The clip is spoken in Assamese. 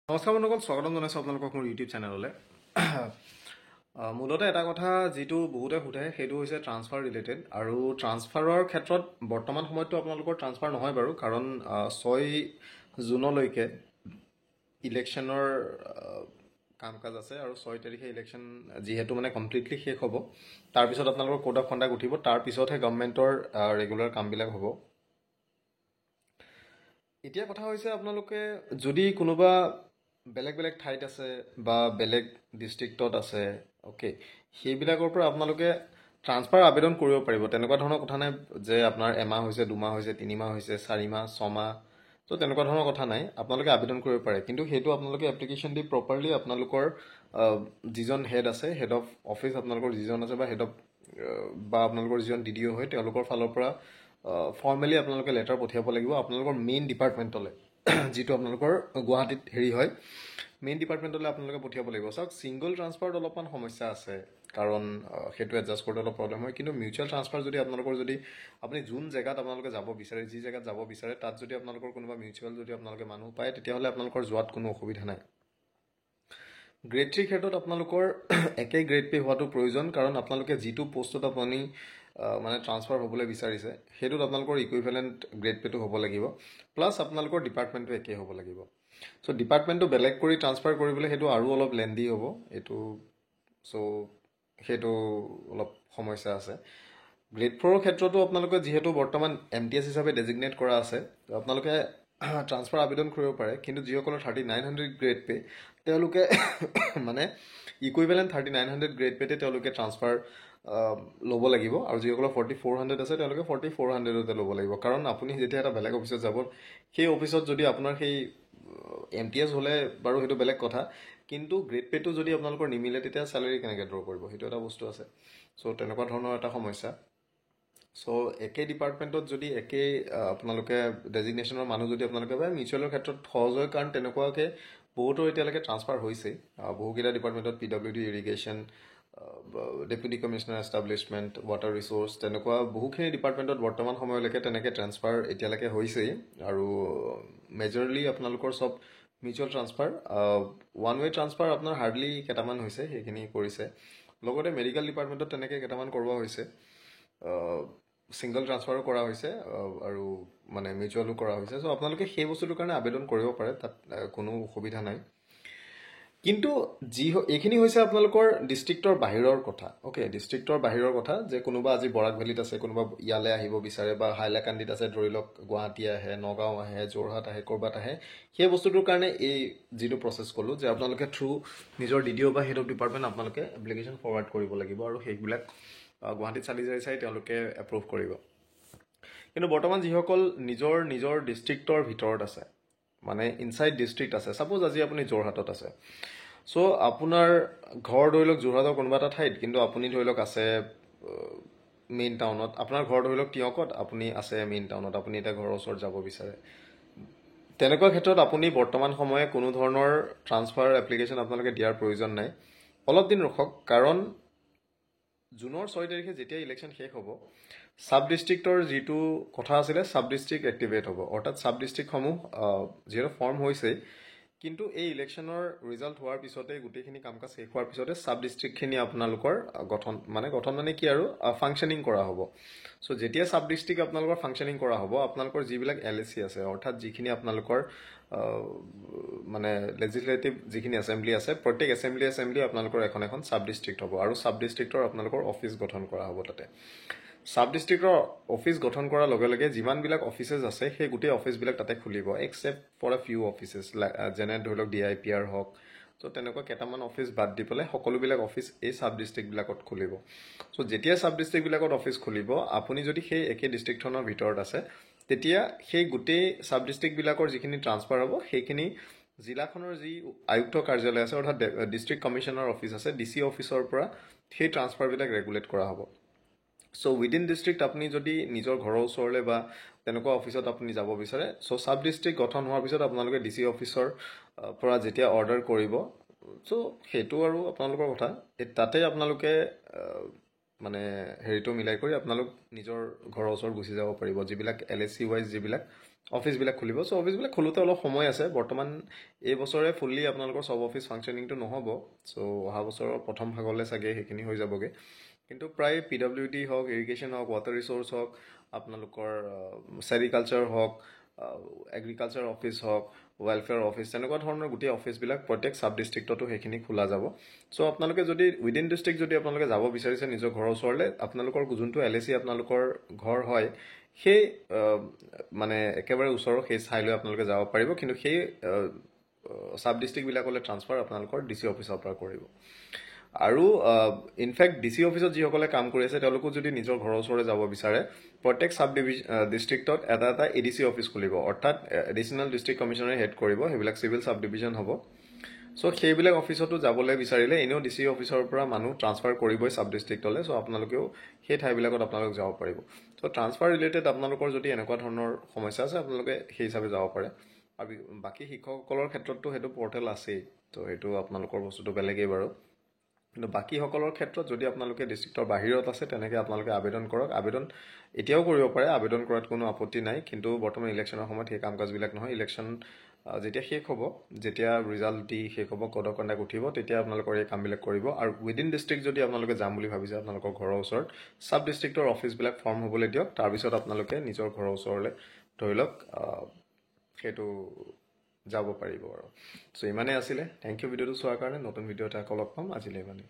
নমস্কাৰ বন্ধুসকল, স্বাগতম জনাইছোঁ আপোনালোকক মোৰ ইউটিউব চেনেললৈ। মূলতে এটা কথা যিটো বহুতে সোধে সেইটো হৈছে ট্ৰান্সফাৰ ৰিলেটেড। আৰু ট্ৰান্সফাৰৰ ক্ষেত্ৰত বৰ্তমান সময়ততো আপোনালোকৰ ট্ৰান্সফাৰ নহয় বাৰু, কাৰণ 6 জুনলৈকে ইলেকশ্যনৰ কাম কাজ আছে আৰু 6 তাৰিখে ইলেকশ্যন যিহেতু মানে কমপ্লিটলি শেষ হ'ব, তাৰপিছত আপোনালোকৰ কোড অফ কণ্ডাক্ট উঠিব, তাৰপিছতহে গভৰ্ণমেণ্টৰ ৰেগুলাৰ কামবিলাক হ'ব। এতিয়া কথা হৈছে আপোনালোকে যদি কোনোবা বেলেগ বেলেগ ঠাইত আছে বা বেলেগ ডিষ্ট্ৰিক্টত আছে, অ'কে, সেইবিলাকৰ পৰা আপোনালোকে ট্ৰান্সফাৰ আবেদন কৰিব পাৰিব। তেনেকুৱা ধৰণৰ কথা নাই যে আপোনাৰ এমাহ হৈছে, 2 মাহ হৈছে, 3 মাহ হৈছে, 4 মাহ, 6 মাহ, তো তেনেকুৱা ধৰণৰ কথা নাই। আপোনালোকে আবেদন কৰিব পাৰে, কিন্তু সেইটো আপোনালোকে এপ্লিকেশ্যন দি প্ৰপাৰলি আপোনালোকৰ যিজন হেড আছে, হেড অফ অফিচ আপোনালোকৰ যিজন আছে বা হেড অফ বা আপোনালোকৰ যিজন DDO হয়, তেওঁলোকৰ ফালৰ পৰা ফৰ্মেলি আপোনালোকে লেটাৰ পঠিয়াব লাগিব আপোনালোকৰ মেইন ডিপাৰ্টমেণ্টলৈ, যিটো আপোনালোকৰ গুৱাহাটীত হয়, মেইন ডিপাৰ্টমেণ্টলৈ আপোনালোকে পঠিয়াব লাগিব। চাওক, ছিংগল ট্ৰান্সফাৰত অলপমান সমস্যা আছে, কাৰণ সেইটো এডজাষ্ট কৰোঁতে অলপ প্ৰব্লেম হয়। কিন্তু মিউচুৱেল ট্ৰান্সফাৰ যদি আপোনালোকৰ আপুনি যোন জেগাত আপোনালোকে যাব বিচাৰে, যি জেগাত যাব বিচাৰে, তাত যদি আপোনালোকৰ কোনোবা মিউচুৱেল যদি আপোনালোকে মানুহ পায়, তেতিয়াহ'লে আপোনালোকৰ যোৱাত কোনো অসুবিধা নাই। গ্ৰেড 3 ক্ষেত্ৰত আপোনালোকৰ একেই গ্ৰেড পে হোৱাটো প্ৰয়োজন, কাৰণ আপোনালোকে যিটো পষ্টত আপুনি মানে ট্ৰান্সফাৰ হ'বলৈ বিচাৰিছে, সেইটোত আপোনালোকৰ ইকুইভেলেণ্ট গ্ৰেড পেটো হ'ব লাগিব, প্লাছ আপোনালোকৰ ডিপাৰ্টমেণ্টটো একেই হ'ব লাগিব। চ' ডিপাৰ্টমেণ্টটো বেলেগ কৰি ট্ৰান্সফাৰ কৰিবলৈ সেইটো আৰু অলপ লেণ্ডি হ'ব এইটো, চ' সেইটো অলপ সমস্যা আছে। গ্ৰেড 4ৰ ক্ষেত্ৰতো আপোনালোকে যিহেতু বৰ্তমান MTS হিচাপে ডেজিগনেট কৰা আছে, আপোনালোকে ট্ৰান্সফাৰ আবেদন কৰিব পাৰে। কিন্তু যিসকলৰ 3900 গ্ৰেড পে, তেওঁলোকে মানে ইকুইভেলেণ্ট 3900 গ্ৰেড পেতে তেওঁলোকে ট্ৰান্সফাৰ ল'ব লাগিব, আৰু যিসকলৰ 4400 আছে তেওঁলোকে 4400তে ল'ব লাগিব। কাৰণ আপুনি যেতিয়া এটা বেলেগ অফিচত যাব, সেই অফিচত যদি আপোনাৰ সেই MTS হ'লে বাৰু সেইটো বেলেগ কথা, কিন্তু গ্ৰেড পেটো যদি আপোনালোকৰ নিমিলে, তেতিয়া চেলাৰী কেনেকৈ ড্ৰ কৰিব, সেইটো এটা বস্তু আছে। চ' তেনেকুৱা ধৰণৰ এটা সমস্যা। চ' একে ডিপাৰ্টমেণ্টত যদি একেই আপোনালোকে ডেজিগনেশ্যনৰ মানুহ যদি আপোনালোকে পায়, মিউচুৱেলৰ ক্ষেত্ৰত সহজ হয়, কাৰণ তেনেকুৱাকৈ বহুতৰ এতিয়ালৈকে ট্ৰান্সফাৰ হৈছেই। বহুকেইটা ডিপাৰ্টমেণ্টত PWD, irrigation, deputy commissioner establishment, water resource, তেনেকুৱা বহুখিনি ডিপাৰ্টমেণ্টত বৰ্তমান সময়লৈকে তেনেকৈ ট্ৰান্সফাৰ এতিয়ালৈকে হৈছেই। আৰু মেজৰলি আপোনালোকৰ চব mutual transfer, one way transfer আপোনাৰ হাৰ্ডলি কেইটামান হৈছে, সেইখিনি কৰিছে। লগতে মেডিকেল ডিপাৰ্টমেণ্টত তেনেকৈ কেইটামান কৰোৱা হৈছে, ছিংগল ট্ৰান্সফাৰো কৰা হৈছে আৰু মানে মিউচুৱেলো কৰা হৈছে। চ' আপোনালোকে সেই বস্তুটোৰ কাৰণে আবেদন কৰিব পাৰে, তাত কোনো অসুবিধা নাই। কিন্তু এইখিনি হৈছে আপোনালোকৰ ডিষ্ট্ৰিক্টৰ বাহিৰৰ কথা, অ'কে, ডিষ্ট্ৰিক্টৰ বাহিৰৰ কথা, যে কোনোবা আজি বৰাক ভেলীত আছে, কোনোবা ইয়ালৈ আহিব বিচাৰে, বা হাইলাকান্দিত আছে, ধৰি লওক গুৱাহাটী আহে, নগাঁও আহে, যোৰহাট আহে, ক'ৰবাত আহে, সেই বস্তুটোৰ কাৰণে এই যিটো প্ৰচেছ ক'লোঁ, যে আপোনালোকে থ্ৰু নিজৰ DDO বা হেড অফ ডিপাৰ্টমেণ্ট আপোনালোকে এপ্লিকেশ্যন ফৰৱাৰ্ড কৰিব লাগিব, আৰু সেইবিলাক গুৱাহাটীত চালি তেওঁলোকে এপ্ৰুভ কৰিব। কিন্তু বৰ্তমান যিসকল নিজৰ ডিষ্ট্ৰিক্টৰ ভিতৰত আছে, মানে ইনচাইড ডিষ্ট্ৰিক্ট আছে, ছাপ'জ আজি আপুনি যোৰহাটত আছে, চ' আপোনাৰ ঘৰ ধৰি লওক যোৰহাটৰ কোনোবা এটা ঠাইত, কিন্তু আপুনি ধৰি লওক আছে মেইন টাউনত, আপোনাৰ ঘৰ ধৰি লওক তিয়কত, আপুনি আছে মেইন টাউনত, আপুনি এতিয়া ঘৰৰ ওচৰত যাব বিচাৰে। তেনেকুৱা ক্ষেত্ৰত আপুনি বৰ্তমান সময়ে কোনো ধৰণৰ ট্ৰান্সফাৰ এপ্লিকেশ্যন আপোনালোকে দিয়াৰ প্ৰয়োজন নাই। অলপ দিন ৰখক, কাৰণ জুনৰ 6 তাৰিখে যেতিয়া ইলেকশ্যন শেষ হ'ব, ছাব ডিষ্ট্ৰিক্টৰ যিটো কথা আছিলে, ছাব ডিষ্ট্ৰিক্ট এক্টিভেট হ'ব, অৰ্থাৎ ছাব ডিষ্ট্ৰিক্টসমূহ যিহেতু ফৰ্ম হৈছেই, কিন্তু এই ইলেকশ্যনৰ ৰিজাল্ট হোৱাৰ পিছতে, গোটেইখিনি কাম কাজ শেষ হোৱাৰ পিছতে ছাব ডিষ্ট্ৰিক্টখিনি আপোনালোকৰ গঠন মানে কি আৰু ফাংচনিং কৰা হ'ব। চ' যেতিয়া ছাব ডিষ্ট্ৰিক্ট আপোনালোকৰ ফাংচনিং কৰা হ'ব, আপোনালোকৰ যিবিলাক LAC আছে, অৰ্থাৎ যিখিনি আপোনালোকৰ মানে লেজিছলেটিভ যিখিনি এছেম্বলি আছে, প্ৰত্যেক এছেম্বলি আপোনালোকৰ এখন ছাব ডিষ্ট্ৰিক্ট হ'ব, আৰু ছাব ডিষ্ট্ৰিক্টৰ আপোনালোকৰ অফিচ গঠন কৰা হ'ব। তাতে ছাব ডিষ্ট্ৰিক্টৰ অফিচ গঠন কৰাৰ লগে লগে যিমানবিলাক অফিচেছ আছে, সেই গোটেই অফিচবিলাক তাতে খুলিব, এক্সেপ্ট ফৰ এ ফিউ অফিচেছ, যেনে ধৰি লওক DIPR হওক। চ' তেনেকুৱা কেইটামান অফিচ বাদ দি পেলাই সকলোবিলাক অফিচ এই ছাব ডিষ্ট্ৰিক্টবিলাকত খুলিব। চ' যেতিয়া ছাব ডিষ্ট্ৰিক্টবিলাকত অফিচ খুলিব, আপুনি যদি সেই একে ডিষ্ট্ৰিক্টখনৰ ভিতৰত আছে, তেতিয়া সেই গোটেই ছাব ডিষ্ট্ৰিক্টবিলাকৰ যিখিনি ট্ৰান্সফাৰ হ'ব, সেইখিনি জিলাখনৰ যি আয়ুক্ত কাৰ্যালয় আছে, অৰ্থাৎ ডিষ্ট্ৰিক্ট কমিশ্যনাৰ অফিচ আছে, DC অফিচৰ পৰা সেই ট্ৰান্সফাৰবিলাক ৰেগুলেট কৰা হ'ব। চ' উইদিন ডিষ্ট্ৰিক্ট আপুনি যদি নিজৰ ঘৰৰ ওচৰলৈ বা তেনেকুৱা অফিচত আপুনি যাব বিচাৰে, চ' ছাব ডিষ্ট্ৰিক্ট গঠন হোৱাৰ পিছত আপোনালোকে DC অফিচৰ পৰা যেতিয়া অৰ্ডাৰ কৰিব, চ' সেইটো আৰু আপোনালোকৰ কথা, তাতে আপোনালোকে মানে হেৰিটো মিলাই কৰি আপোনালোক নিজৰ ঘৰৰ ওচৰত গুচি যাব পাৰিব, যিবিলাক LAC ৱাইজ যিবিলাক অফিচবিলাক খুলিব। চ' অফিচবিলাক খোলোতে অলপ সময় আছে। বৰ্তমান এই বছৰে ফুল্লি আপোনালোকৰ চব অফিচ ফাংচনিংটো নহ'ব। চ' অহা বছৰৰ প্ৰথম ভাগলৈ চাগে সেইখিনি হৈ যাবগৈ। কিন্তু প্ৰায় PWD হওক, ইৰিগেশ্যন হওক, ৱাটাৰ ৰিচোৰ্চ হওক, আপোনালোকৰ ছেৰিকালচাৰ হওক, এগ্ৰিকালচাৰ অফিচ হওক, ৱেলফেয়াৰ অফিচ, তেনেকুৱা ধৰণৰ গোটেই অফিচবিলাক প্ৰত্যেক চাব ডিষ্ট্ৰিক্টতো সেইখিনি খোলা যাব। চ' আপোনালোকে যদি উইদিন ডিষ্ট্ৰিক্ট যদি আপোনালোকে যাব বিচাৰিছে নিজৰ ঘৰৰ ওচৰলৈ, আপোনালোকৰ যোনটো LAC আপোনালোকৰ ঘৰ হয়, সেই মানে একেবাৰে ওচৰৰ সেই ঠাইলৈ আপোনালোকে যাব পাৰিব। কিন্তু সেই চাব ডিষ্ট্ৰিক্টবিলাকলৈ ট্ৰান্সফাৰ আপোনালোকৰ DC অফিচৰ পৰা কৰিব। আৰু ইনফেক্ট DC অফিচত যিসকলে কাম কৰি আছে তেওঁলোকো যদি নিজৰ ঘৰৰ ওচৰলৈ যাব বিচাৰে, প্ৰত্যেক চাব ডিষ্ট্ৰিক্টত এটা এটা ADC অফিচ খুলিব, অৰ্থাৎ এডিশ্যনেল ডিষ্ট্ৰিক্ট কমিশ্যনাৰে হেড কৰিব। সেইবিলাক চিভিল চাব ডিভিজন হ'ব। চ' সেইবিলাক অফিচতো যাবলৈ বিচাৰিলে এনেও DC অফিচৰ পৰা মানুহ ট্ৰান্সফাৰ কৰিবই চাব ডিষ্ট্ৰিক্টলৈ। চ' আপোনালোকেও সেই ঠাইবিলাকত আপোনালোক যাব পাৰিব। চ' ট্ৰান্সফাৰ ৰিলেটেড আপোনালোকৰ যদি এনেকুৱা ধৰণৰ সমস্যা আছে, আপোনালোকে সেই হিচাপে যাব পাৰে। আৰু বাকী শিক্ষকসকলৰ ক্ষেত্ৰততো সেইটো পৰ্টেল আছেই। ত' সেইটো আপোনালোকৰ বস্তুটো বেলেগেই বাৰু। কিন্তু বাকীসকলৰ ক্ষেত্ৰত যদি আপোনালোকে ডিষ্ট্ৰিক্টৰ বাহিৰত আছে, তেনেকৈ আপোনালোকে আবেদন কৰক। আবেদন এতিয়াও কৰিব পাৰে, আবেদন কৰাত কোনো আপত্তি নাই। কিন্তু বৰ্তমান ইলেকশ্যনৰ সময়ত সেই কাম কাজবিলাক নহয়। ইলেকশ্যন যেতিয়া শেষ হ'ব, যেতিয়া ৰিজাল্ট দি শেষ হ'ব, কোড অফ কণ্ডাক্ট উঠিব, তেতিয়া আপোনালোকৰ এই কামবিলাক কৰিব। আৰু উইদিন ডিষ্ট্ৰিক্ট যদি আপোনালোকে যাম বুলি ভাবিছে, আপোনালোকৰ ঘৰৰ ওচৰত চাব ডিষ্ট্ৰিক্টৰ অফিচবিলাক ফৰ্ম হ'বলৈ দিয়ক। তাৰপিছত আপোনালোকে নিজৰ ঘৰৰ ওচৰলৈ ধৰি লওক সেইটো যাব পাৰিব আৰু। চ' ইমানেই আছিলে। থেংক ইউ ভিডিঅ'টো চোৱাৰ কাৰণে। নতুন ভিডিঅ' এটা আকৌ লগ পাম। আজিলৈ ইমানেই।